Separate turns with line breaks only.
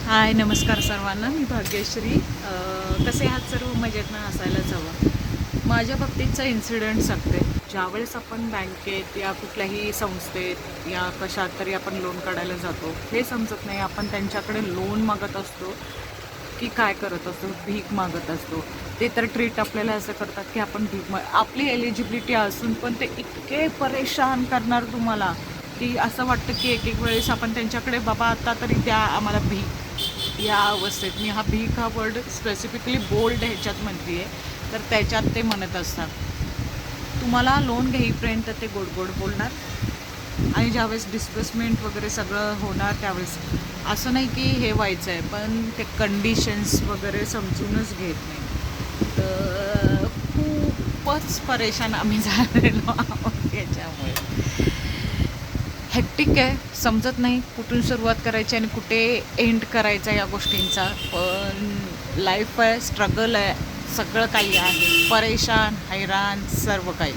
हाय, नमस्कार सर्वांना. मी भाग्यश्री. कसे आहात सर्व? मजेतनं असायलाच हवं. माझ्या बाबतीतचा इन्सिडेंट सांगते. ज्यावेळेस आपण बँकेत या कुठल्याही संस्थेत या कशात तरी आपण लोन काढायला जातो, हे समजत नाही आपण त्यांच्याकडे लोन मागत असतो की काय करत असतो, भीक मागत असतो. ते तर ट्रीट आपल्याला असं करतात की आपण आपली एलिजिबिलिटी असून पण ते इतके परेशान करणार तुम्हाला की असं वाटतं की एक एक वेळेस आपण त्यांच्याकडे, बाबा आता तरी द्या आम्हाला भीक. या अवस्थेत मी हा भीक हा वर्ड स्पेसिफिकली बोल्ड ह्याच्यात म्हणते आहे, तर त्याच्यात ते म्हणत असतात. तुम्हाला लोन घेईपर्यंत ते गोड गोड बोलणार आणि ज्यावेळेस डिस्बर्समेंट वगैरे सगळं होणार त्यावेळेस असं नाही की हे व्हायचं आहे, पण ते कंडिशन्स वगैरे समजूनच घेत नाही. तर खूपच परेशान आम्ही झालेलो आहोत याच्यामुळे. हेक्टिक आहे, समजत नाही कुठून सुरुवात करायची आणि कुठे एंड करायचा या गोष्टींचा. पण लाईफ आहे, स्ट्रगल आहे, सगळं काही आहे, परेशान, हैराण, सर्व काही.